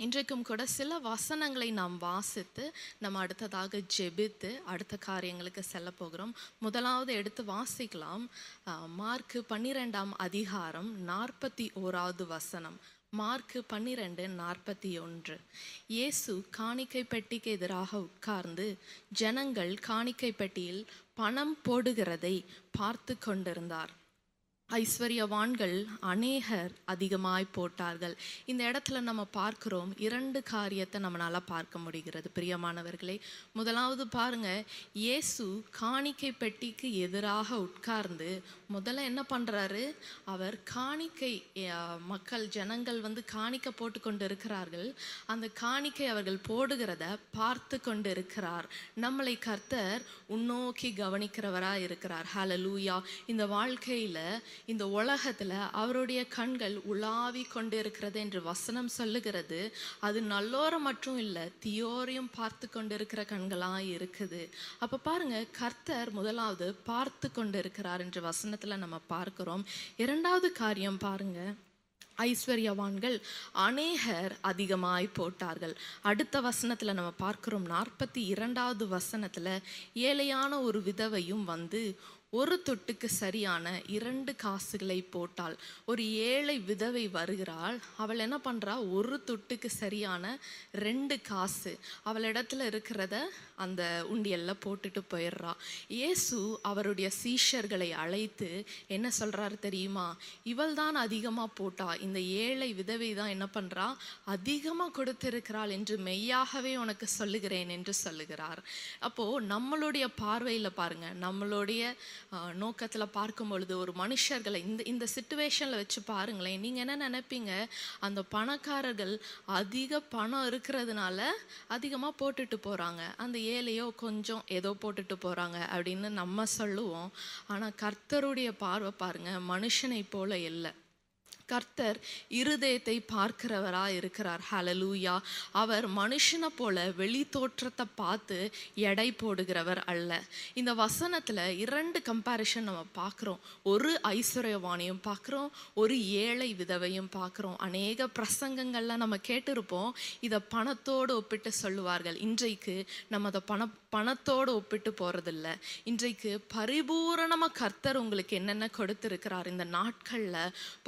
இன்றைக்கும் கூட சில வசனங்களை நாம் வாசித்து நம்ம அடுத்ததாக ஜெபித்து அடுத்த காரியங்களுக்கு செல்ல போகிறோம். முதலாவது எடுத்து வாசிக்கலாம். மார்க்கு 12ஆம் அதிகாரம் 41வது வசனம். மார்க்கு 12:41. இயேசு காணிக்கை பெட்டிக்கு எதிராக உட்கார்ந்து ஜனங்கள் காணிக்கை பெட்டியில் பணம் போடுகிறதை பார்த்து கொண்டிருந்தார். ஐஸ்வர்யவான்கள் அநேகர் அதிகமாய் போட்டார்கள். இந்த இடத்துல நம்ம பார்க்கிறோம், 2 காரியத்தை நம்மளால பார்க்க முடிகிறது பிரியமானவர்களே. முதலாவது பாருங்க, இயேசு காணிக்கை பெட்டிக்கு எதிராக உட்கார்ந்து முதல்ல என்ன பண்றாரு, அவர் காணிக்கை மக்கள் ஜனங்கள் காணிக்கை போட்டு கொண்டு இருக்கிறார்கள். அந்த காணிக்கை அவர்கள் போடுகிறத பார்த்து கொண்டு இருக்கிறார். நம்மளை கர்த்தர் உன்னோக்கி கவனிக்கிறவரா இருக்கிறார். ஹல்லேலூயா. இந்த வாழ்க்கையில இந்த உலகத்துல அவருடைய கண்கள் உலாவி கொண்டு இருக்கிறது என்று வசனம் சொல்லுகிறது. அது நல்லோரை மட்டும் இல்லை, தீயோரையும் பார்த்து கொண்டு இருக்கிற கண்களா இருக்குது. அப்ப பாருங்க, கர்த்தர் முதலாவது பார்த்து கொண்டு இருக்கிறார் என்று வசனத்துல நம்ம பார்க்கிறோம். 2வது காரியம் பாருங்க, ஐஸ்வர்யவான்கள் அநேகர் அதிகமாய் போட்டார்கள். அடுத்த வசனத்துல நம்ம பார்க்கிறோம், 42வது வசனத்துல ஏழையான ஒரு விதவையும் வந்து ஒரு தொட்டுக்கு சரியான 2 காசுகளை போட்டாள். ஒரு ஏழை விதவை வருகிறாள். அவள் என்ன பண்றா, ஒரு தொட்டுக்கு சரியான 2 காசு அவளிடத்துல இருக்கிறத அந்த உண்டியல்ல போட்டுட்டு போயிடுறா. இயேசு அவருடைய சீஷர்களை அழைத்து என்ன சொல்றாரு தெரியுமா, இவள் தான் அதிகமா போட்டா, இந்த ஏழை விதவை தான் என்ன பண்றா, அதிகமா கொடுத்திருக்கிறாள் என்று மெய்யாகவே உனக்கு சொல்லுகிறேன் என்று சொல்லுகிறார். அப்போ நம்மளுடைய பார்வையில பாருங்க, நம்மளுடைய நோக்கத்துல பார்க்கும் பொழுது ஒரு மனுஷர்களை இந்த சிச்சுவேஷன்ல வச்சு பாருங்களேன். நீங்க என்ன நினைப்பீங்க, அந்த பணக்காரர்கள் அதிக பணம் இருக்கிறதுனால அதிகமா போட்டுட்டு போறாங்க, அந்த ஏழையோ கொஞ்சம் ஏதோ போட்டுட்டு போறாங்க அப்படின்னு நம்ம சொல்லுவோம். ஆனா கர்த்தருடைய பார்வை பாருங்க, மனுஷனை போல இல்லை. கர்த்தர் இருதயத்தை பார்க்கிறவரா இருக்கிறார். ஹல்லேலூயா. அவர் மனுஷனை போல வெளி தோற்றத்தை பார்த்து எடை போடுகிறவர் அல்ல. இந்த வசனத்துல 2 கம்பேரிஷன் நம்ம பார்க்கிறோம். ஒரு ஐஸ்வர்யவானையும் பார்க்கிறோம், ஒரு ஏழை விதவையும் பார்க்கிறோம். அநேக பிரசங்கங்கள்ல நம்ம கேட்டிருப்போம், இதை பணத்தோடு ஒப்பிட்டு சொல்லுவார்கள். இன்றைக்கு நம்ம அதை பணத்தோடு ஒப்பிட்டு போறதில்ல. இன்றைக்கு பரிபூரணமா கர்த்தர் உங்களுக்கு என்னென்ன கொடுத்திருக்கிறார், இந்த நாட்கள்ல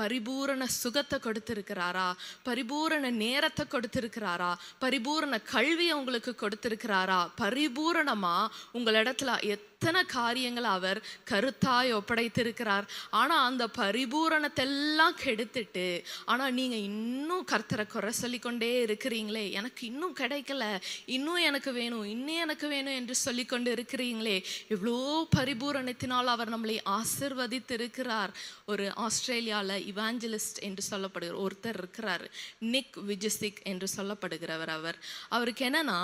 பரிபூரண சுகத்தை கொடுத்திருக்கிறாரா, பரிபூரண நேரத்தை கொடுத்திருக்கிறாரா, பரிபூரண கல்வியை உங்களுக்கு கொடுத்திருக்கிறாரா, பரிபூரணமா உங்களிடத்துல எத்தனை காரியங்களை அவர் கருத்தாய் ஒப்படைத்திருக்கிறார். ஆனா அந்த பரிபூரணத்தெல்லாம் கெடுத்துட்டு ஆனா நீங்க இன்னும் கர்த்தரை குறை சொல்லிக்கொண்டே இருக்கிறீங்களே, எனக்கு இன்னும் கிடைக்கல, இன்னும் எனக்கு வேணும், இன்னும் எனக்கு வேணும் என்று சொல்லிக்கொண்டு இருக்கிறீங்களே. இவ்வளோ பரிபூரணத்தினால் அவர் நம்மளை ஆசிர்வதித்து இருக்கிறார். ஒரு ஆஸ்திரேலியால இவாஞ்சலிஸ்ட் என்று சொல்லப்படுகிற ஒருத்தர் இருக்கிறார், நிக் விஜிசிக் என்று சொல்லப்படுகிறவர். அவருக்கு என்னன்னா,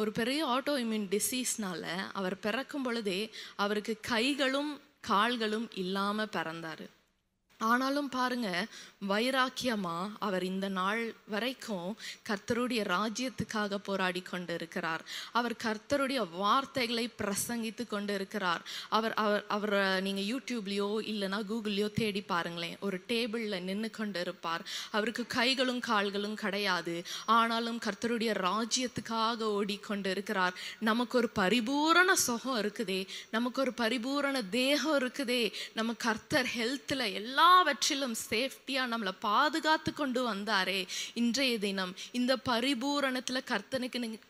ஒரு பெரிய ஆட்டோ இம்யூன் டிசீஸ்னால அவர் பிறக்கும் பொழுதே அவருக்கு கைகளும் கால்களும் இல்லாம பிறந்தாரு. ஆனாலும் பாருங்க, வைராக்கியமா அவர் இந்த நாள் வரைக்கும் கர்த்தருடைய ராஜ்யத்துக்காக போராடி கொண்டு இருக்கிறார். அவர் கர்த்தருடைய வார்த்தைகளை பிரசங்கித்து கொண்டு இருக்கிறார். அவர் நீங்க யூடியூப்லயோ இல்லைன்னா கூகுள்லயோ தேடி பாருங்களேன், ஒரு டேபிள்ல நின்று கொண்டு இருப்பார். அவருக்கு கைகளும் கால்களும் கிடையாது, ஆனாலும் கர்த்தருடைய ராஜ்யத்துக்காக ஓடிக்கொண்டு இருக்கிறார். நமக்கு ஒரு பரிபூரண சுகம் இருக்குதே, நமக்கு ஒரு பரிபூரண தேகம் இருக்குதே, நம்ம கர்த்தர் ஹெல்த்ல எல்லாவற்றிலும் சேஃப்டியா நம்மளை பாதுகாத்து கொண்டு வந்தாரே. இன்றைய தினம் இந்த பரிபூரணத்துல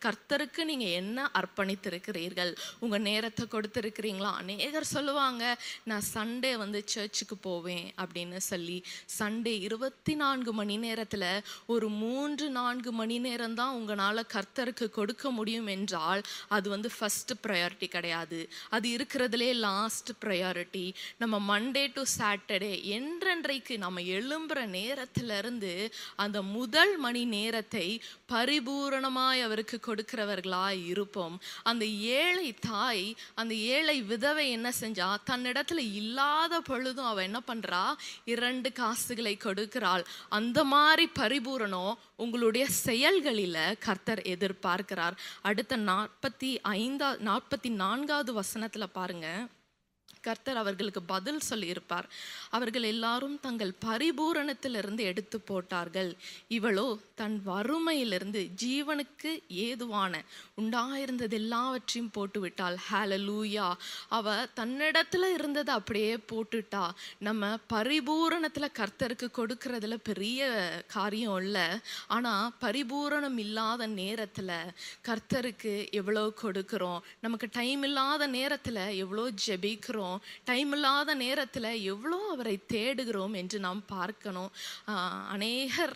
கர்த்தருக்கு நீங்க என்ன அர்ப்பணித்திருக்கிறீர்கள்? உங்க நேரத்தை கொடுத்திருக்கிறீங்களா? அநேகர் சொல்லுவாங்க, நான் சண்டே சர்ச்சுக்கு போவேன் அப்படின்னு சொல்லி. சண்டே 24 மணி நேரத்துல ஒரு 3-4 மணி நேரம் தான் உங்களால கர்த்தருக்கு கொடுக்க முடியும் என்றால் அது ஃபர்ஸ்ட் ப்ரையாரிட்டி கிடையாது. அது இருக்கிறதுலே லாஸ்ட் ப்ரையாரிட்டி. நம்ம மண்டே டு சாட்டர்டே என்றென்றைக்கு நம்ம எழும்புற நேரத்திலிருந்து அந்த முதல் மணி நேரத்தை பரிபூரணமாய் அவருக்கு கொடுக்கிறவர்களாய் இருப்போம். அந்த ஏழை தாய், அந்த ஏழை விதவை என்ன செஞ்சா, தன்னிடத்துல இல்லாத பொழுதும் அவ என்ன பண்றா, 2 காசுகளை கொடுக்கிறாள். அந்த மாதிரி பரிபூரணம் உங்களுடைய செயல்களில கர்த்தர் எதிர்பார்க்கிறார். அடுத்த 44வது வசனத்துல பாருங்க, கர்த்தர் அவர்களுக்கு பதில் சொல்லியிருப்பார். அவர்கள் எல்லாரும் தங்கள் பரிபூரணத்திலிருந்து எடுத்து போட்டார்கள், இவளோ தன் வறுமையிலிருந்து ஜீவனுக்கு ஏதுவான உண்டாயிருந்தது எல்லாவற்றையும் போட்டுவிட்டாள். ஹல்லேலூயா. அவ தன்னிடத்துல இருந்ததை அப்படியே போட்டுட்டா. நம்ம பரிபூரணத்துல கர்த்தருக்கு கொடுக்கறதுல பெரிய காரியம் இல்லை, ஆனா பரிபூரணம் இல்லாத நேரத்துல கர்த்தருக்கு எவ்வளோ கொடுக்கிறோம், நமக்கு டைம் இல்லாத நேரத்துல எவ்வளோ ஜெபிக்கிறோம், டைம் இல்லாத நேரத்துல எவ்வளோ அவரை தேடுகிறோம் என்று நாம் பார்க்கணும். அநேகர்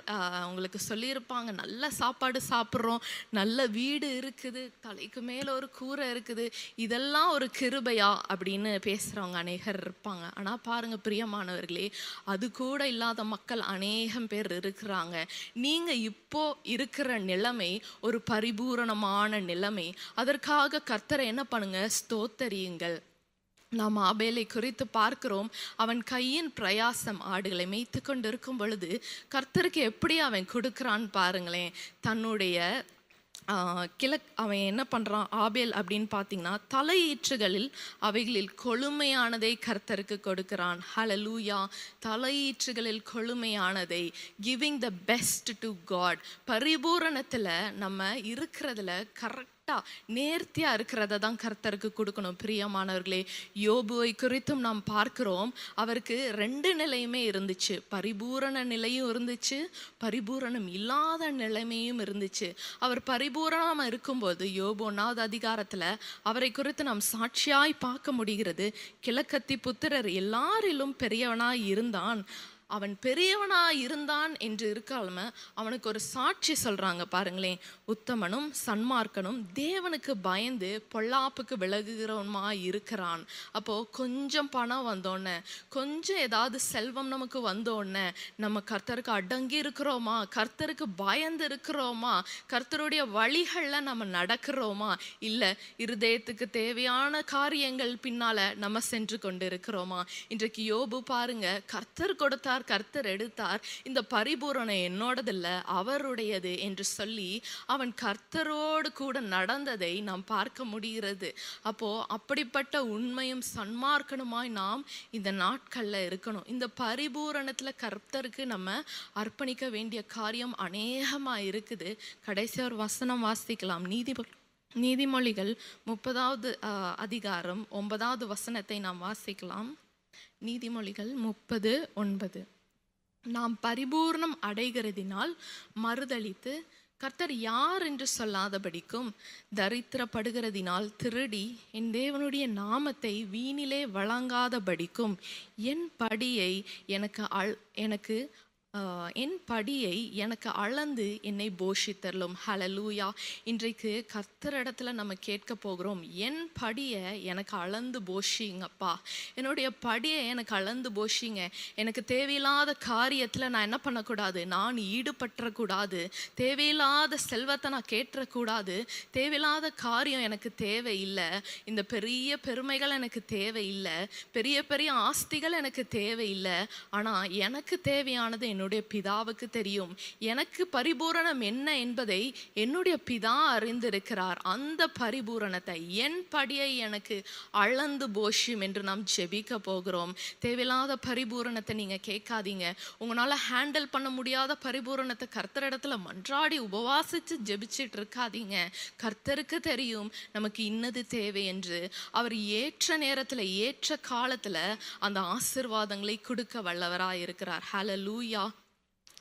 உங்களுக்கு சொல்லியிருப்பாங்க, நல்ல சாப்பாடு சாப்பிட்றோம், நல்ல வீடு இருக்குது, தலைக்கு மேல ஒரு கூரை இருக்குது, இதெல்லாம் ஒரு கிருபையா அப்படின்னு பேசுறவங்க அநேகர் இருப்பாங்க. ஆனா பாருங்க பிரியமானவர்களே, அது கூட இல்லாத மக்கள் அநேகம் பேர் இருக்கிறாங்க. நீங்க இப்போ இருக்கிற நிலைமை ஒரு பரிபூரணமான நிலைமை. அதற்காக கர்த்தரை என்ன பண்ணுங்க, ஸ்தோத்தரியுங்கள். நாம் ஆபேலை குறித்து பார்க்கிறோம். அவன் கையின் பிரயாசம் ஆடுகளை மேய்த்து கொண்டு இருக்கும் பொழுது கர்த்தருக்கு எப்படி அவன் கொடுக்குறான்னு பாருங்களேன். தன்னுடைய அவன் என்ன பண்ணுறான் ஆபேல் அப்படின்னு பார்த்தீங்கன்னா, தலையீற்றுகளில் அவைகளில் கொழுமையானதை கர்த்தருக்கு கொடுக்கிறான். ஹல்லேலூயா. தலையீற்றுகளில் கொழுமையானதை, giving the best to God. பரிபூரணத்தில் நம்ம இருக்கிறதுல கரெக்டாக நேர்த்தியா இருக்கிறத தான் கர்த்தருக்கு கொடுக்கணும். பிரியமானவர்களே, யோபுவை குறித்தும் நாம் பார்க்கிறோம். அவருக்கு 2 நிலையுமே இருந்துச்சு. பரிபூரண நிலையும் இருந்துச்சு, பரிபூரணம் இல்லாத நிலைமையும் இருந்துச்சு. அவர் பரிபூரணமாக இருக்கும்போது யோபு 1வது அதிகாரத்தில் அவரை குறித்து நாம் சாட்சியாய் பார்க்க முடிகிறது. கிழக்கத்தி புத்திரர் எல்லாரிலும் பெரியவனாய் இருந்தான். அவன் பெரியவனா இருந்தான் என்று இருக்காம அவனுக்கு ஒரு சாட்சி சொல்றாங்க பாருங்களேன். உத்தமனும் சன்மார்க்கனும் தேவனுக்கு பயந்து பொல்லாப்புக்கு விலகுகிறவனுமா இருக்கிறான். அப்போ கொஞ்சம் பணம் வந்தோடனே, கொஞ்சம் ஏதாவது செல்வம் நமக்கு வந்தோடனே நம்ம கர்த்தருக்கு அடங்கி இருக்கிறோமா, கர்த்தருக்கு பயந்து இருக்கிறோமா, கர்த்தருடைய வழிகளில் நம்ம நடக்கிறோமா, இல்லை இருதயத்துக்கு தேவையான காரியங்கள் பின்னால நம்ம சென்று கொண்டு இருக்கிறோமா? இன்றைக்கு யோபு பாருங்க, கர்த்தர் கொடுத்தார், கர்த்தர் எடுத்தார், இந்த பரிபூரணம் என்னோடதில்லை அவருடையது என்று சொல்லி அவன் கர்த்தரோடு கூட நடந்ததை நாம் பார்க்க முடிகிறது. அப்போ அப்படிப்பட்ட உண்மையும் சன்மார்க்கனுமாய் நாம் இந்த நாட்கள்ல இருக்கணும். இந்த பரிபூரணத்துல கர்த்தருக்கு நம்ம அர்ப்பணிக்க வேண்டிய காரியம் அநேகமா இருக்குது. கடைசி ஒரு வசனம் வாசிக்கலாம். நீதிமொழிகள் 30வது அதிகாரம் 9வது வசனத்தை நாம் வாசிக்கலாம். நீதிமொழிகள் 30:9. நாம் பரிபூர்ணம் அடைகிறதினால் மறுதலித்து கர்த்தர் யார் என்று சொல்லாதபடிக்கும், தரித்திரப்படுகிறதினால் திருடி என் தேவனுடைய நாமத்தை வீணிலே வழங்காதபடிக்கும் என் படியை எனக்கு அளந்து என்னை போஷித்தரலும். ஹல்லேலூயா. இன்றைக்கு கர்த்தரிடத்துல நம்ம கேட்க போகிறோம், என் படியை எனக்கு அளந்து போஷிங்கப்பா, என்னுடைய படியை எனக்கு அளந்து போஷிங்க. எனக்கு தேவையில்லாத காரியத்தில் நான் என்ன பண்ணக்கூடாது, நான் ஈடுபற்றக்கூடாது, தேவையில்லாத செல்வத்தை நான் கேட்டக்கூடாது, தேவையில்லாத காரியம் எனக்கு தேவையில்லை, இந்த பெரிய பெருமைகள் எனக்கு தேவையில்லை, பெரிய பெரிய ஆஸ்திகள் எனக்கு தேவையில்லை. ஆனால் எனக்கு தேவையானது என்னுடைய பிதாவுக்கு தெரியும். எனக்கு பரிபூரணம் என்ன என்பதை என்னுடைய பிதா அறிந்திருக்கிறார். அந்த பரிபூரணத்தை, என் படியை எனக்கு அளந்து போஷியும் என்று நாம் ஜெபிக்க போகிறோம். தேவையில்லாத பரிபூரணத்தை நீங்க கேட்காதீங்க. உங்களால ஹேண்டில் பண்ண முடியாத பரிபூரணத்தை கர்த்தரிடத்துல மன்றாடி உபவாசிச்சு ஜெபிச்சிட்டு இருக்காதீங்க. கர்த்தருக்கு தெரியும் நமக்கு இன்னது தேவை என்று. அவர் ஏற்ற நேரத்துல ஏற்ற காலத்துல அந்த ஆசீர்வாதங்களை கொடுக்க வல்லவராய் இருக்கிறார். ஹல்லேலூயா.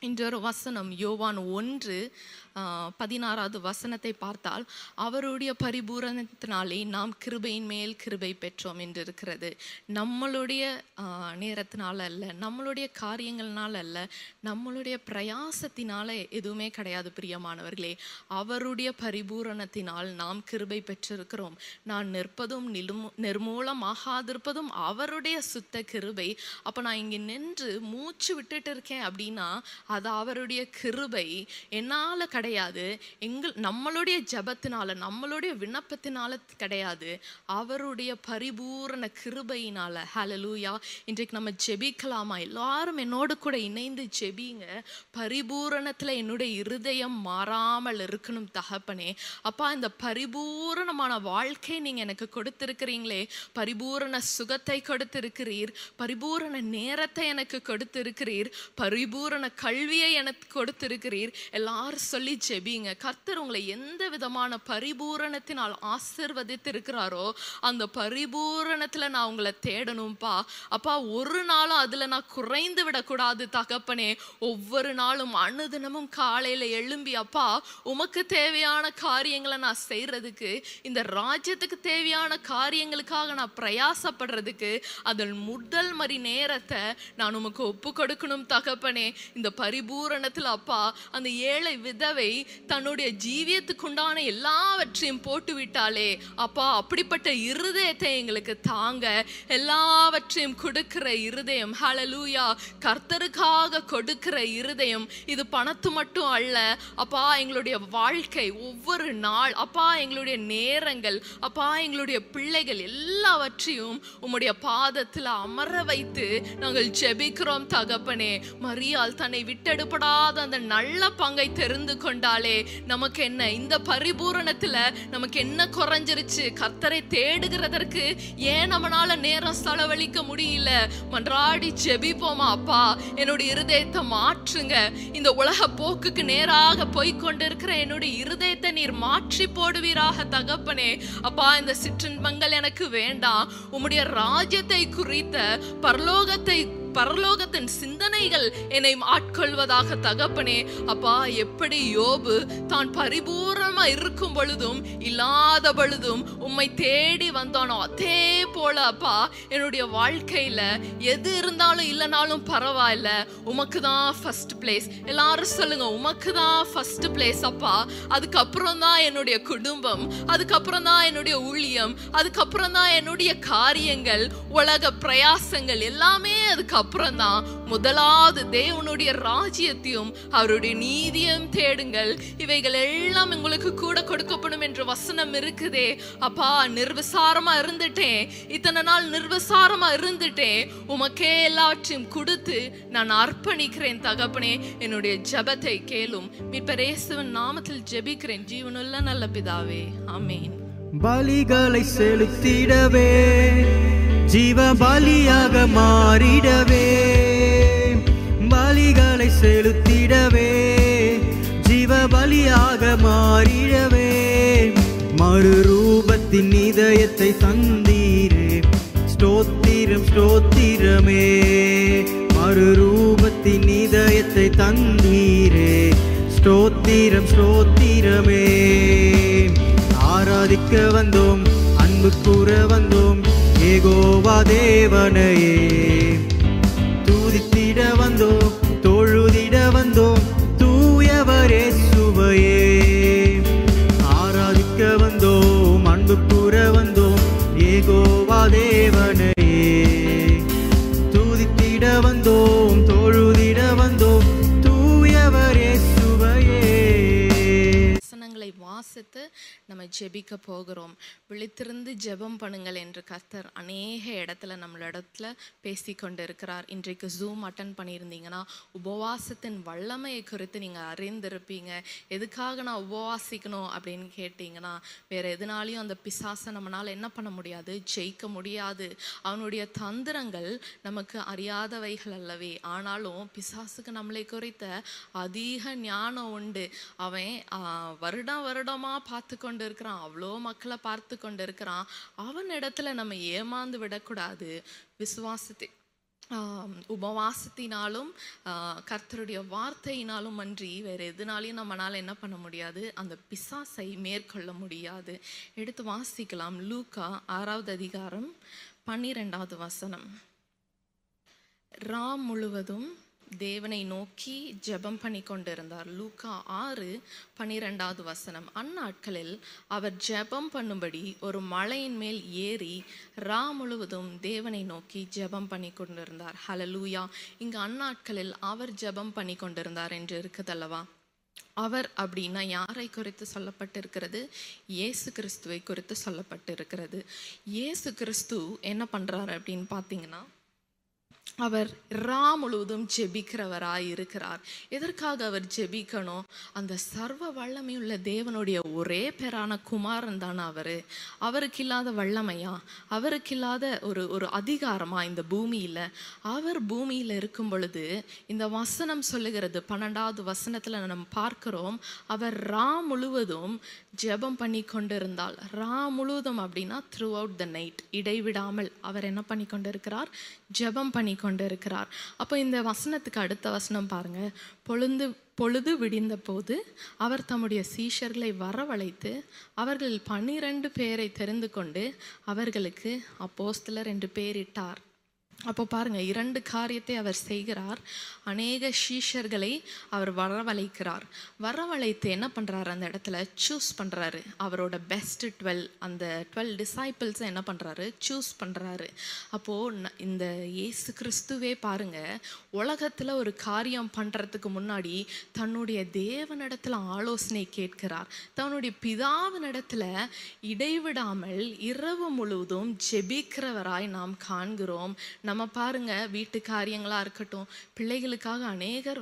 இன்றொரு வசனம் யோவான் 1:16 வசனத்தை பார்த்தால், அவருடைய பரிபூரணத்தினாலே நாம் கிருபையின் மேல் கிருபை பெற்றோம் என்று இருக்கிறது. நம்மளுடைய நேரத்தினால அல்ல, நம்மளுடைய காரியங்கள்னால அல்ல, நம்மளுடைய பிரயாசத்தினால எதுவுமே கிடையாது பிரியமானவர்களே. அவருடைய பரிபூரணத்தினால் நாம் கிருபை பெற்றிருக்கிறோம். நான் நிற்பதும் நிர்மூலமாகாதிருப்பதும் அவருடைய சுத்த கிருபை. அப்போ நான் இங்கே நின்று மூச்சு விட்டுட்டு இருக்கேன் அப்படின்னா அது அவருடைய கிருபை. என்னால் கிடையாது, நம்மளுடைய ஜெபத்தினால நம்மளுடைய விண்ணப்பத்தினால கிடையாது, அவருடைய பரிபூரண கிருபையினால. ஹல்லேலூயா. இன்றைக்கு நம்ம ஜெபிக்கலாமா? எல்லாரும் என்னோடு கூட இணைந்து ஜெபிங்க. பரிபூரணத்துல என்னுடைய இருதயம் மாறாமல் இருக்கணும் தகப்பனே. அப்பா, இந்த பரிபூரணமான வாழ்க்கை நீங்க எனக்கு கொடுத்திருக்கிறீங்களே, பரிபூரண சுகத்தை கொடுத்திருக்கிறீர், பரிபூரண நேரத்தை எனக்கு கொடுத்திருக்கிறீர், பரிபூரண கல்வியை எனக்கு கொடுத்திருக்கிறீர். எல்லாரும் சொல்லி ஜெபிங்க. கர்த்தர் உங்களை எந்த விதமான பரிபூரணத்தினால் ஆசீர்வதித்து இருக்கிறாரோ அந்த பரிபூரணத்துல நான் உங்களை தேடணும்பா. அப்பா, ஒரு நாளும் அதுல நான் குறைந்து விடக்கூடாது தகப்பனே. ஒவ்வொரு நாளும் அனுதினமும் காலையில எழும்பி அப்பா உமக்கு தேவையான காரியங்களை நான் செய்யறதுக்கு, இந்த ராஜ்யத்துக்கு தேவையான காரியங்களுக்காக நான் பிரயாசப்படுறதுக்கு அதன் முதல் மணி நேரத்தை நான் உமக்கு ஒப்பு கொடுக்கணும் தகப்பனே. இந்த பரிபூரணத்துல அப்பா அந்த ஏழை விதவை தன்னுடைய ஜீவியத்துக்குண்டான எல்லாவற்றையும் போட்டு விட்டாலே அப்பா, அப்படிப்பட்ட இருதயத்தை எங்களுக்கு தாங்க. எல்லாவற்றையும் கொடுக்கிற இருதயம், ஹல்லேலூயா, கர்த்தருக்காக கொடுக்கிற இருதயம். இது பணத்து மட்டும் அல்ல அப்பா, எங்களுடைய வாழ்க்கை ஒவ்வொரு நாள் அப்பா, எங்களுடைய நேரங்கள் அப்பா, எங்களுடைய பிள்ளைகள் எல்லாவற்றையும் உம்முடைய பாதத்தில் அமர வைத்து நாங்கள் ஜெபிக்கிறோம் தகப்பனே. மரியாள் தன்னை விட்டெடுப்படாத அந்த நல்ல பங்கை தெரிந்து கொண்டாலே நமக்கு என்ன, இந்த பரிபூரணத்துல நமக்கு என்ன குறைஞ்சிருச்சு? கர்த்தரை தேடுகிறதற்கு ஏன் நம்மளால நேரம் செலவழிக்க முடியல? மன்றாடி ஜெபிப்போமா? அப்பா, என்னுடைய இருதயத்தை மாற்றுங்க. இந்த உலக போக்குக்கு நேராக போய்கொண்டிருக்கிற என்னுடைய இருதயத்தை நீர் மாற்றி போடுவீராக தகப்பனே. அப்பா, இந்த சிற்றின்பங்கள் எனக்கு வேண்டாம். உம்முடைய ராஜ்யத்தை குறித்த பரலோகத்தின் சிந்தனைகள் என்னை ஆட்கொள்வதாக தகப்பனே. அப்பா, எப்படி யோபு தான் பரிபூர்ணமா இருக்கும் பொழுதும் இல்லாத பொழுதும் உம்மை தேடி வந்தானோ அதே போல அப்பா என்னுடைய வாழ்க்கையில எது இருந்தாலும் இல்லைனாலும் பரவாயில்ல, உமக்கு தான் ஃபர்ஸ்ட் பிளேஸ். எல்லாரும் சொல்லுங்க, உமக்கு தான் ஃபர்ஸ்ட் பிளேஸ் அப்பா. அதுக்கப்புறம் தான் என்னுடைய குடும்பம், அதுக்கப்புறம் தான் என்னுடைய ஊழியம், அதுக்கப்புறம் தான் என்னுடைய காரியங்கள், உலக பிரயாசங்கள் எல்லாமே அதுக்கப்புறம் தான். முதலாவது தேவனுடைய ராஜ்யத்தையும் அவருடைய நீதியையும் தேடுங்கள், இவைகள் எல்லாம் உங்களுக்கு கூட கொடுக்கப்படும் என்ற வசனம் இருக்குதே. அப்பா, நிர்விசாரமா இருந்துட்டேன், இத்தனை நாள் நிர்விசாரமா இருந்துட்டேன், உமக்கே எல்லாவற்றையும் கொடுத்து நான் அர்ப்பணிக்கிறேன் தகப்பனே. என்னுடைய ஜெபத்தை கேளும். மீட்பர் இயேசுவின் நாமத்தில் ஜெபிக்கிறேன் ஜீவனுள்ள நல்ல பிதாவே, ஆமென். பலிகளை செலுத்திடவே, ஜீவ பலியாக மாறிடவே, பலிகளை செலுத்திடவே, ஜீவ பலியாக மாறிடவே, மறுரூபத்தின் இதயத்தை தந்தீரே, ஸ்தோத்திரம் ஸ்தோத்திரமே. மறுரூபத்தின் இதயத்தை தந்தீரே, ஸ்தோத்திரம் ஸ்தோத்திரமே. ஆராதிக்க வந்தோம், அன்பு கூற வந்தோம், யெகோவா தேவனையே. துதித்திட வந்தோம், தொழுதிட வந்தோம், தூயவரே சுவையே. ஆராதிக்க வந்தோம், அன்பு கூற வந்தோம், யெகோவா தேவனையே. துதித்திட வந்தோம், தொழுதிட வந்தோம், தூயவரே சுவையே. வசனங்களை வாசித்து நம்ம ஜெபிக்க போகிறோம். விழித்திருந்து ஜெபம் பண்ணுங்கள் என்று கர்த்தர் அநேக இடத்துல நம்மளிடத்துல பேசி கொண்டு இருக்கிறார். இன்றைக்கு ஜூம் அட்டன் பண்ணியிருந்தீங்கன்னா உபவாசத்தின் வல்லமையை குறித்து நீங்கள் அறிந்திருப்பீங்க. எதுக்காக நான் உபவாசிக்கணும் அப்படின்னு கேட்டிங்கன்னா, வேறு எதுனாலையும் அந்த பிசாசை நம்மளால் என்ன பண்ண முடியாது, ஜெயிக்க முடியாது. அவனுடைய தந்திரங்கள் நமக்கு அறியாதவைகள் அல்லவே. ஆனாலும் பிசாசுக்கு நம்மளை குறித்த அதிக ஞானம் உண்டு. அவன் வருடமாக பார்த்து கொண்டு இருக்கிறான், அவ்வளோ மக்களை பார்த்து கொண்டு இருக்கிறான். அவன் இடத்துல நம்ம ஏமாந்து விடக்கூடாது. விசுவாசத்தை உபவாசத்தினாலும் கர்த்தருடைய வார்த்தையினாலும் அன்றி வேறு எதுனாலையும் நம்மளால் என்ன பண்ண முடியாது, அந்த பிசாசை மேற்கொள்ள முடியாது. எடுத்து வாசிக்கலாம். லூக்கா 6வது அதிகாரம் 12வது வசனம். ராம் முழுவதும் தேவனை நோக்கி ஜெபம் பண்ணி கொண்டிருந்தார். லூக்கா 6:12வது வசனம். அந்நாட்களில் அவர் ஜெபம் பண்ணும்படி ஒரு மலையின் மேல் ஏறி முழுவதும் தேவனை நோக்கி ஜெபம் பண்ணி கொண்டிருந்தார். ஹல்லேலூயா. இங்கு அந்நாட்களில் அவர் ஜெபம் பண்ணி கொண்டிருந்தார் என்று இருக்குதல்லவா. அவர் அப்படின்னா யாரை குறித்து சொல்லப்பட்டிருக்கிறது? இயேசு கிறிஸ்துவை குறித்து சொல்லப்பட்டிருக்கிறது. இயேசு கிறிஸ்து என்ன பண்ணுறாரு அப்படின்னு பார்த்தீங்கன்னா, அவர் முழுவதும் ஜெபிக்கிறவராய் இருக்கிறார். எதற்காக அவர் ஜெபிக்கணும்? அந்த சர்வ வல்லமையுள்ள தேவனுடைய ஒரே பேரான குமாரன் தானே அவருக்கு இல்லாத வல்லமையா, அவருக்கு இல்லாத ஒரு அதிகாரமா இந்த பூமியில்? அவர் பூமியில் இருக்கும் பொழுது இந்த வசனம் சொல்லுகிறது, 12வது வசனத்தில் நம்ம பார்க்கிறோம், அவர் முழுவதும் ஜெபம் பண்ணி கொண்டிருந்தால். முழுவதும் அப்படின்னா த்ரூ அவுட் த நைட், இடைவிடாமல் அவர் என்ன பண்ணி கொண்டிருக்கிறார்? ஜெபம் பண்ணி கொண்டிருக்கிறார். அப்போ இந்த வசனத்துக்கு அடுத்த வசனம் பாருங்க, பொழுது விடிந்த போது அவர் தம்முடைய சீஷர்களை வரவழைத்து அவர்கள் 12 பேரை தெரிந்து கொண்டு அவர்களுக்கு அப்போஸ்தலர் என்று பெயரிட்டார். அப்போ பாருங்க, 2 காரியத்தை அவர் செய்கிறார். அநேக சீஷர்களை அவர் வரவழைத்து என்ன பண்றாரு? அந்த இடத்துல சூஸ் பண்றாரு. அவரோட பெஸ்ட் 12, அந்த 12 டிசைபிள்ஸ் என்ன பண்றாரு? சூஸ் பண்றாரு. அப்போ இந்த இயேசு கிறிஸ்துவே பாருங்க, உலகத்துல ஒரு காரியம் பண்றதுக்கு முன்னாடி தன்னுடைய தேவனிடத்துல ஆலோசனை கேட்கிறார். தன்னுடைய பிதாவினிடத்துல இடைவிடாமல் இரவு முழுவதும் ஜெபிக்கிறவராய் நாம் காண்கிறோம். நம்ம பாருங்க, வீட்டு காரியங்களா இருக்கட்டும், பிள்ளைகளுக்காக அநேகர்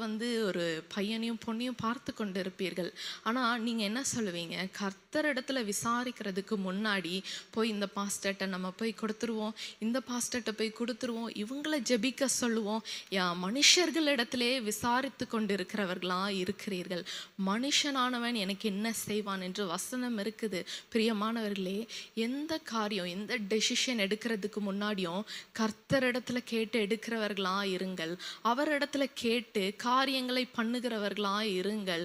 ஒரு பையனையும் பொண்ணையும் பார்த்து கொண்டு இருப்பீர்கள். ஆனா நீங்க என்ன சொல்லுவீங்க? கர்த்தரிடத்துல விசாரிக்கிறதுக்கு முன்னாடி போய் இந்த பாஸ்டர்ட்ட நம்ம போய் கொடுத்துருவோம், இந்த பாஸ்டர்ட்ட போய் கொடுத்துருவோம், இவங்களை ஜெபிக்க சொல்லுவோம். மனுஷர்களிடத்திலே விசாரித்து கொண்டு இருக்கிறவர்களா இருக்கிறீர்கள். மனுஷனானவன் எனக்கு என்ன செய்வான் என்று வசனம் இருக்குது. பிரியமானவர்களே, எந்த காரியம், எந்த டெசிஷன் எடுக்கிறதுக்கு முன்னாடியும் கர்த்தரிடத்துல கேட்டு எடுக்கிறவர்களா இருங்கள். அவரிடத்துல கேட்டு காரியங்களை பண்ணுகிறவர்களா இருங்கள்.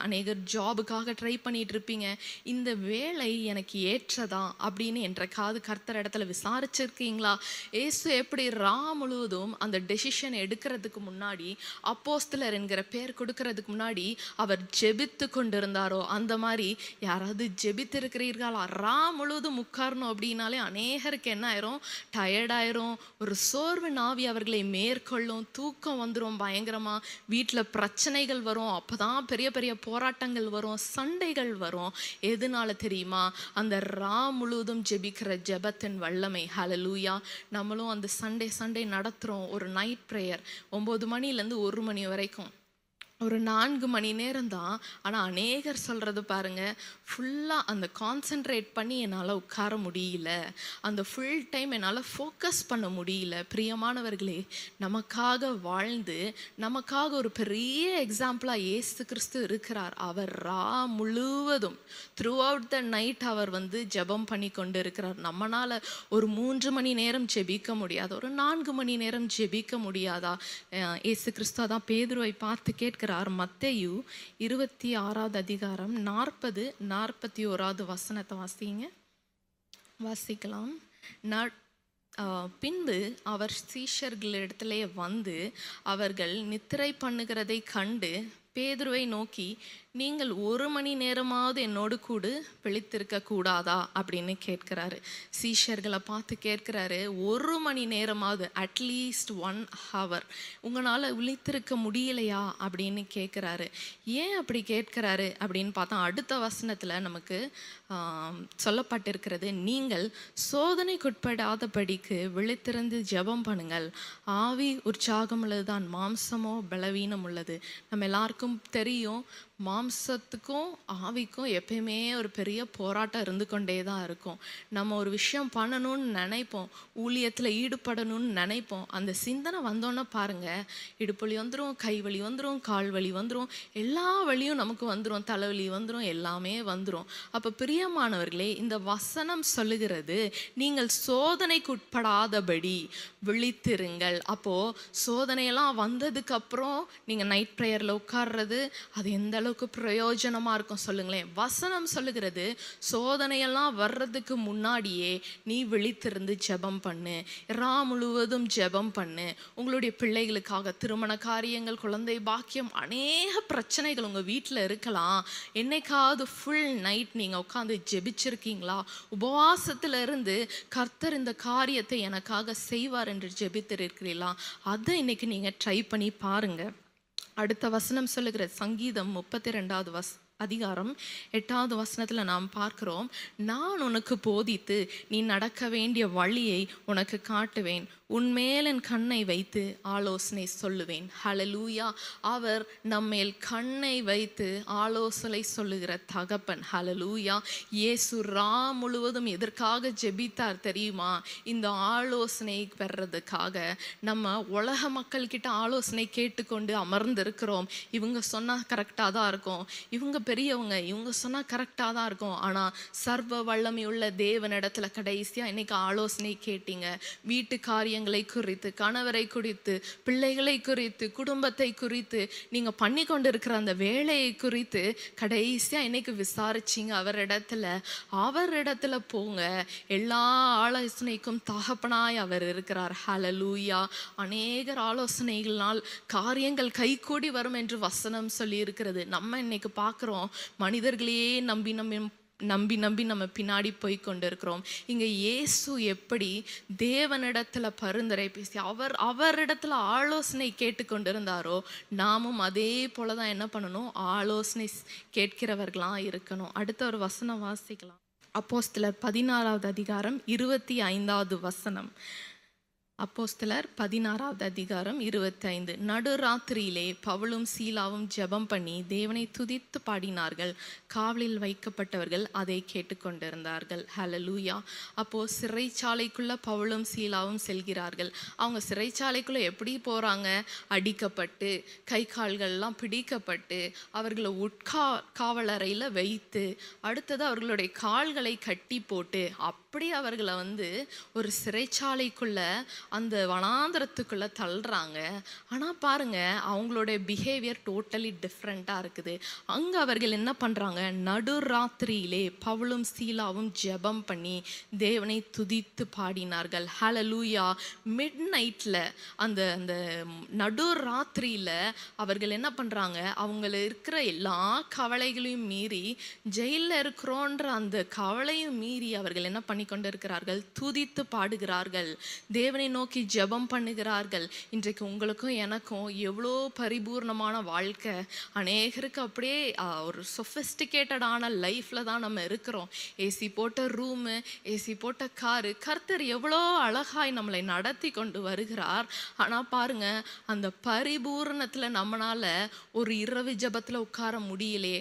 அநேகர் ஜாபுக்காக ட்ரை பண்ணிட்டு இருப்பீங்க, இந்த வேலை எனக்கு ஏற்றதா அப்படின்னு என்றைக்காவது கர்த்தர் இடத்துல விசாரிச்சிருக்கீங்களா? இயேசு எப்படி முழுவதும் அந்த டெசிஷன் எடுக்கிறதுக்கு முன்னாடி, அப்போஸ்தலர் என்கிற பேர் கொடுக்கறதுக்கு முன்னாடி அவர் ஜெபித்து கொண்டிருந்தாரோ, அந்த மாதிரி யாராவது ஜெபித்து இருக்கிறீர்களா? முழுவதும் உட்காரணும் அப்படின்னாலே அநேகருக்கு என்ன ஆயிரும்? டயர்டாயிரும். ஒரு சோர்வு நாவி அவர்களை மேற்கொள்ளும். தூக்கம் வந்துடும் பயங்கரமா. வீட்டில் பிரச்சனைகள் வரும். அப்போதான் பெரிய பெரிய போராட்டங்கள் வரும், சண்டைகள் வரும். எதனால தெரியுமா? அந்த முழுவதும் ஜெபிக்கிற ஜெபத்தின் வல்லமை. ஹல்லேலூயா. நம்மளும் அந்த சண்டே நடத்துகிறோம். ஒரு நைட் ப்ரேயர் 9 மணிலேருந்து 1 மணி வரைக்கும், ஒரு 4 மணி நேரம் தான். ஆனால் அநேகர் சொல்கிறது பாருங்க, ஃபுல்லாக அந்த கான்சென்ட்ரேட் பண்ணி என்னால் உட்கார முடியல, அந்த ஃபுல் டைம் என்னால் ஃபோக்கஸ் பண்ண முடியல. பிரியமானவர்களே, நமக்காக வாழ்ந்து நமக்காக ஒரு பெரிய எக்ஸாம்பிளாக இயேசு கிறிஸ்து இருக்கிறார். அவர் முழுவதும் த்ரூ அவுட் த நைட் அவர் ஜெபம் பண்ணி கொண்டு இருக்கிறார். நம்மளால் ஒரு 3 மணி நேரம் ஜெபிக்க முடியாதா? ஒரு 4 மணி நேரம் ஜெபிக்க முடியாதா? இயேசு கிறிஸ்து தான் பேதுருவை பார்த்து கேட்கிறார். மத்தேயு 26வது அதிகாரம் 40-41வது வசனத்தை வாசிக்கலாம். பின்பு அவர் சீஷர்களிடத்திலே அவர்கள் நித்திரை பண்ணுகிறதை கண்டு பேதுருவை நோக்கி, நீங்கள் 1 மணி நேரமாவது என்னோடு கூட விழித்திருக்க கூடாதா அப்படின்னு கேட்கிறாரு. சீஷர்களை பார்த்து கேட்கிறாரு, 1 மணி நேரமாவது, அட்லீஸ்ட் 1 ஹவர் உங்களால் விழித்திருக்க முடியலையா அப்படின்னு கேட்குறாரு. ஏன் அப்படி கேட்குறாரு அப்படின்னு பார்த்தா, அடுத்த வசனத்தில் நமக்கு சொல்லப்பட்டிருக்கிறது, நீங்கள் சோதனைக்குட்படாதபடிக்கு விழித்திருந்து ஜெபம் பண்ணுங்கள். ஆவி உற்சாகம் உள்ளதுதான், மாம்சமோ பலவீனம் உள்ளது. நம்ம எல்லாருக்கும் தெரியும், மாம்சத்துக்கும் ஆவிக்கும் எப்பயுமே ஒரு பெரிய போராட்டம் இருந்து கொண்டே தான் இருக்கும். நம்ம ஒரு விஷயம் பண்ணணும்னு நினைப்போம், ஊழியத்தில் ஈடுபடணும்னு நினைப்போம். அந்த சிந்தனை வந்தோன்னே பாருங்க, இடுப்புவலி வந்துடும், கை வலி வந்துடும், கால் வலி வந்துடும், எல்லா வலியும் நமக்கு வந்துடும், தலைவலி வந்துடும், எல்லாமே வந்துடும். அப்போ பிரியமானவர்களே, இந்த வசனம் சொல்லுகிறது, நீங்கள் சோதனைக்கு உட்படாதபடி விழித்திருங்கள். அப்போது சோதனையெல்லாம் வந்ததுக்கு அப்புறம் நீங்கள் நைட் ப்ரேயரில் உட்கார்றது, அது எந்த அளவுக்கு பிரயோஜனமாக இருக்கும் சொல்லுங்களேன். வசனம் சொல்லுகிறது, சோதனையெல்லாம் வர்றதுக்கு முன்னாடியே நீ விழித்திருந்து ஜெபம் பண்ணு, முழுவதும் ஜெபம் பண்ணு. உங்களுடைய பிள்ளைகளுக்காக, திருமண காரியங்கள், குழந்தை பாக்கியம், அநேக பிரச்சனைகள் உங்கள் வீட்டில் இருக்கலாம். என்னைக்காவது ஃபுல் நைட் நீங்கள் உட்காந்து ஜெபிச்சிருக்கீங்களா? உபவாசத்தில் இருந்து கர்த்தர் இந்த காரியத்தை எனக்காக செய்வார் என்று ஜெபித்திருக்கிறீங்களா? அதை இன்னைக்கு நீங்கள் ட்ரை பண்ணி பாருங்க. அடுத்த வசனம் சொல்லுகிற சங்கீதம் 32 அதிகாரம் 8வது வசனத்தில் நாம் பார்க்கிறோம், நான் உனக்கு போதித்து நீ நடக்க வேண்டிய வழியை உனக்கு காட்டுவேன், உன்மேல் என் கண்ணை வைத்து ஆலோசனை சொல்லுவேன். ஹல்லேலூயா. அவர் நம்மேல் கண்ணை வைத்து ஆலோசனை சொல்லுகிற தகப்பன். ஹல்லேலூயா. இயேசு முழுவதும் எதற்காக ஜெபித்தார் தெரியுமா? இந்த ஆலோசனை பெறதுக்காக. நம்ம உலக மக்கள் கிட்ட ஆலோசனை கேட்டுக்கொண்டு அமர்ந்திருக்கிறோம். இவங்க சொன்னா கரெக்டாக தான் இருக்கும், இவங்க பெரியவங்க, இவங்க சொன்னா கரெக்டாக தான் இருக்கும். ஆனால் சர்வ வல்லமையுள்ள தேவனிடத்துல கடைசியா இன்னைக்கு ஆலோசனை கேட்டீங்க. வீட்டு காரியங்களை குறித்து, கணவரை குறித்து, பிள்ளைகளை குறித்து, குடும்பத்தை குறித்து, நீங்க பண்ணி கொண்டு இருக்கிற அந்த வேலையை குறித்து கடைசியா இன்னைக்கு விசாரிச்சிங்க. அவரிடத்துல போங்க. எல்லா ஆலோசனைக்கும் தகப்பனாய் அவர் இருக்கிறார். ஹல்லேலூயா. அநேகர் ஆலோசனைகளால் காரியங்கள் கைகூடி வரும் என்று வசனம் சொல்லி இருக்கிறது. நம்ம இன்னைக்கு பார்க்கிறோம், மனிதர்களையே நம்பி நம்ம பின்னாடி போய் கொண்டு இருக்கிறோம். இங்க இயேசு எப்படி தேவனிடத்துல பரிந்துரை பேசி அவரிடத்துல ஆலோசனை கேட்டு கொண்டிருந்தாரோ, நாமும் அதே போலதான் என்ன பண்ணணும்? ஆலோசனை கேட்கிறவர்களா இருக்கணும். அடுத்த ஒரு வசனம் வாசிக்கலாம். அப்போஸ்தலர் 16வது அதிகாரம் 25வது வசனம். அப்போஸ்தலர் 16வது அதிகாரம் 25. நடுராத்திரியிலே பவுலும் சீலாவும் ஜெபம் பண்ணி தேவனை துதித்து பாடினார்கள். காவலில் வைக்கப்பட்டவர்கள் அதை கேட்டுக்கொண்டிருந்தார்கள். ஹல்லேலூயா. அப்போ சிறைச்சாலைக்குள்ள பவுலும் சீலாவும் செல்கிறார்கள். அவங்க சிறைச்சாலைக்குள்ள எப்படி போறாங்க? அடிக்கப்பட்டு, கை கால்கள்லாம் பிடிக்கப்பட்டு, அவர்களை காவலறையில வைத்து, அடுத்தது அவர்களுடைய கால்களை கட்டி போட்டு, அப்படி அவர்களை ஒரு சிறைச்சாலைக்குள்ள அந்த வனாந்தரத்துக்குள்ள தள்ளுறாங்க. ஆனால் பாருங்க, அவங்களுடைய பிஹேவியர் டோட்டலி டிஃப்ரெண்ட்டாக இருக்குது. அங்கே அவர்கள் என்ன பண்ணுறாங்க? நடுராத்திரியிலே பவுலும் சீலாவும் ஜெபம் பண்ணி தேவனை துதித்து பாடினார்கள். ஹல்லேலூயா. மிட் நைட்டில் அந்த அந்த நடுராத்திரியில் அவர்கள் என்ன பண்ணுறாங்க? அவங்கள இருக்கிற எல்லா கவலைகளையும் மீறி, ஜெயிலில் இருக்கிறோன்ற அந்த கவலையும் மீறி அவர்கள் என்ன பண்ணி கொண்டு இருக்கிறார்கள்? துதித்து பாடுகிறார்கள், தேவனை நோக்கி ஜெபம் பண்ணுகிறார்கள். இன்றைக்கு உங்களுக்கும் எனக்கும் எவ்வளோ பரிபூர்ணமான வாழ்க்கை. அநேகருக்கு அப்படியே ஒரு சொஃபிஸ்டிகேட்டடான லைஃப்ல தான் நம்ம இருக்கிறோம். ஏசி போட்ட ரூமு, ஏசி போட்ட காரு. கர்த்தர் எவ்வளோ அழகாய் நம்மளை நடத்தி கொண்டு வருகிறார். ஆனால் பாருங்க, அந்த பரிபூர்ணத்துல நம்மளால ஒரு இரவு ஜெபத்துல உட்கார முடியலே.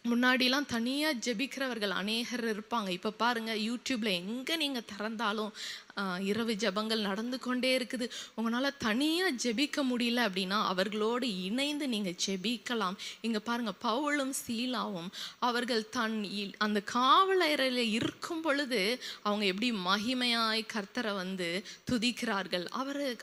முன்னாடிலாம் தனியாக ஜெபிக்கிறவர்கள் அநேகர் இருப்பாங்க. இப்போ பாருங்க, யூடியூப்ல எங்கே நீங்கள் திறந்தாலும் இரவு ஜெபங்கள் நடந்து கொண்டே இருக்குது. உங்களால் தனியாக ஜெபிக்க முடியல அப்படின்னா அவர்களோடு இணைந்து நீங்கள் ஜெபிக்கலாம். இங்கே பாருங்க, பவுலும் சீலாவும் அவர்கள் அந்த காவலறையில் இருக்கும் பொழுது அவங்க எப்படி மகிமையாய் கர்த்தரை துதிக்கிறார்கள்.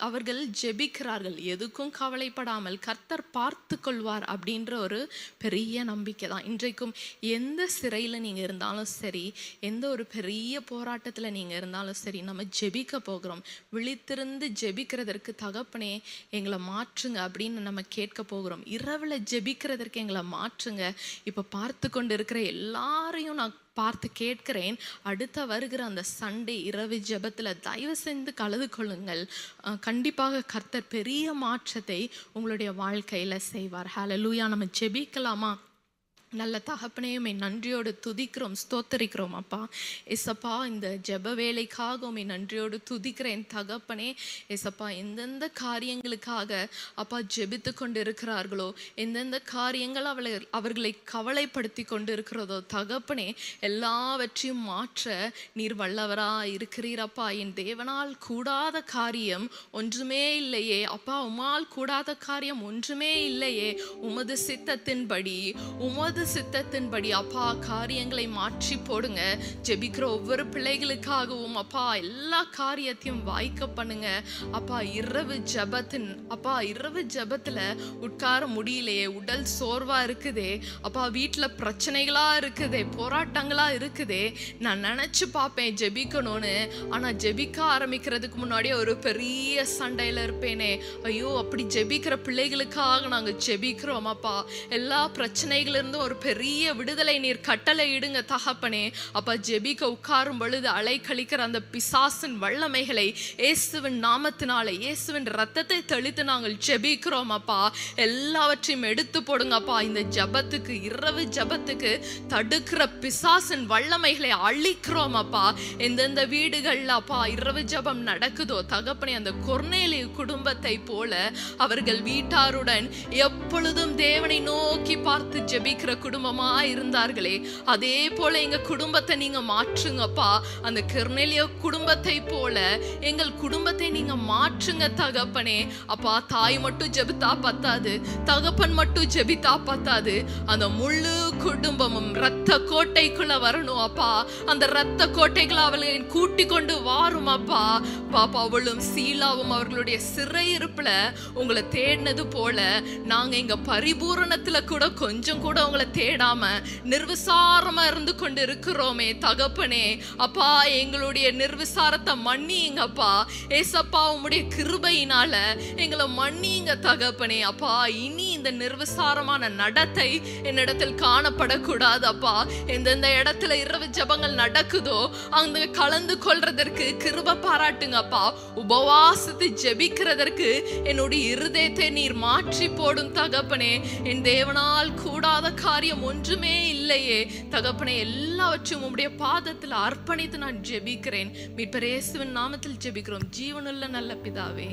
அவர்கள் ஜெபிக்கிறார்கள். எதுக்கும் கவலைப்படாமல் கர்த்தர் பார்த்து கொள்வார் அப்படின்ற ஒரு பெரிய நம்பிக்கை தான். இன்றைக்கும் எந்த சிறையில் நீங்கள் இருந்தாலும் சரி, எந்த ஒரு பெரிய போராட்டத்தில் நீங்கள் இருந்தாலும் சரி, நம்ம ஜெபிக்க போகிறோம். விழித்திருந்து ஜெபிக்கிறதற்கு தகப்பனே எங்களை மாற்றுங்க அப்படின்னு நம்ம கேட்க போகிறோம். இரவில் ஜெபிக்கிறதற்கு எங்களை மாற்றுங்க. இப்போ பார்த்து கொண்டு இருக்கிற எல்லாரையும் நான் பார்த்து கேட்கிறேன். அடுத்த வருகிற அந்த சண்டே இரவு ஜெபத்தில் தயவு செஞ்சு கலந்து கொள்ளுங்கள். கண்டிப்பாக கர்த்தர் பெரிய மாற்றத்தை உங்களுடைய வாழ்க்கையில் செய்வார். ஹல்லேலூயா. நம்ம ஜெபிக்கலாமா? நல்ல தகப்பனே, உம்மை நன்றியோடு துதிக்கிறோம், ஸ்தோத்தரிக்கிறோம் அப்பா. ஏசப்பா, இந்த ஜெப வேலைக்காக உம்மை நன்றியோடு துதிக்கிறேன் தகப்பனே. ஏசப்பா, எந்தெந்த காரியங்களுக்காக அப்பா ஜெபித்து கொண்டு இருக்கிறார்களோ, எந்தெந்த காரியங்கள் அவர்களை கவலைப்படுத்தி கொண்டு இருக்கிறதோ தகப்பனே, எல்லாவற்றையும் மாற்ற நீர் வல்லவரா இருக்கிறீரப்பா. என் தேவனால் கூடாத காரியம் ஒன்றுமே இல்லையே அப்பா. உம்மால் கூடாத காரியம் ஒன்றுமே இல்லையே. உமது சித்தத்தின்படி அப்பா காரியங்களை மாற்றி போடுங்க. ஜெபிக்கிற ஒவ்வொரு பிள்ளைகளுக்காகவும் அப்பா எல்லா காரியத்தையும் வாய்க்க பண்ணுங்க அப்பா. இரவு ஜெபத்துல உட்கார முடியலையே, உடல் சோர்வா இருக்குதே அப்பா, வீட்டுல பிரச்சனைகளா இருக்குதே, போராட்டங்களா இருக்குதே. நான் நினைச்சு பார்ப்பேன் ஜெபிக்கணும்னு, ஆனா ஜெபிக்க ஆரம்பிக்கிறதுக்கு முன்னாடியே ஒரு பெரிய சண்டையில இருப்பேனே. ஐயோ, அப்படி ஜெபிக்கிற பிள்ளைகளுக்காக நாங்க ஜெபிக்கிறோம் அப்பா. எல்லா பிரச்சனைகளிலிருந்தும் ஒரு பெரிய விடுதலை நீர் கட்டளை இடுங்க தகப்பனே. அப்பா ஜெபிக்க உட்காரும் பொழுது அலைக்கழிக்கிற அந்த பிசாசின் வல்லமைகளை இயேசுவின் நாமத்தினால இயேசுவின் ரத்தத்தை தெளித்து நாங்கள் ஜெபிக்கிறோம் அப்பா. எல்லாவற்றையும் எடுத்து போடுங்கப்பா. இந்த ஜபத்துக்கு இரவு ஜபத்துக்கு தடுக்கிற பிசாசின் வல்லமைகளை அழிக்கிறோம் அப்பா. எந்தெந்த வீடுகள்ல அப்பா இரவு ஜபம் நடக்குதோ தகப்பனே, அந்த கொர்நேலியு குடும்பத்தை போல அவர்கள் வீட்டாருடன் எப்பொழுதும் தேவனை நோக்கி பார்த்து ஜெபிக்கிற குடும்பமா இருந்தார்களே, அதே போல எங்க குடும்பத்தை நீங்க மாற்றுங்கப்பா. அந்த கொர்நேலியு குடும்பத்தை போல எங்கள் குடும்பத்தை நீங்க மாற்றுங்க தகப்பனே. அப்பா தாய் மட்டும் ஜெபித்தா பத்தாது, தகப்பன் மட்டும் ஜெபித்தா பத்தாது, அந்த முழு குடும்பமும் ரத்த கோட்டைக்குள்ள வரணும் அப்பா. அந்த ரத்த கோட்டைக்குள்ள அவளை கூட்டி கொண்டு வாரும் அப்பா. பாப்பா அவளும் சீலாவும் அவர்களுடைய சிறையிருப்புல உங்களை தேடினது போல நாங்க எங்க பரிபூரணத்துல கூட கொஞ்சம் கூட உங்களை தேடாம நிர்விசாரமா இருந்து கொண்டு இருக்கிறோமே தகப்பனே. அப்பா எங்களுடைய நிர்விசாரத்தை மன்னிங்கப்பா. ஏசப்பா உம்முடைய கிருபையினால எங்களை மன்னிங்க தகப்பனே. அப்பா இனி இந்த நிர்விசாரமான நடத்தை என்னிடத்தில் காணப்படக்கூடாது அப்பா. எந்தெந்த இடத்துல இரவு ஜபங்கள் நடக்குதோ அங்க கலந்து கொள்றதற்கு கிருபை பாராட்டுங்கப்பா. உபவாசத்தை ஜெபிக்கிறதற்கு என்னுடைய இருதயத்தை நீர் மாற்றி போடும் தகப்பனே. என் தேவனால் கூடாத காரியம் ஒன்றுமே இல்லையே தகப்பனே. எல்லாவற்றையும் உம்முடைய பாதத்தில் அர்ப்பணித்து நான் ஜெபிக்கிறேன். மீட்பர் இயேசுவின் நாமத்தில் ஜெபிக்கிறோம் ஜீவனுள்ள நல்ல பிதாவே.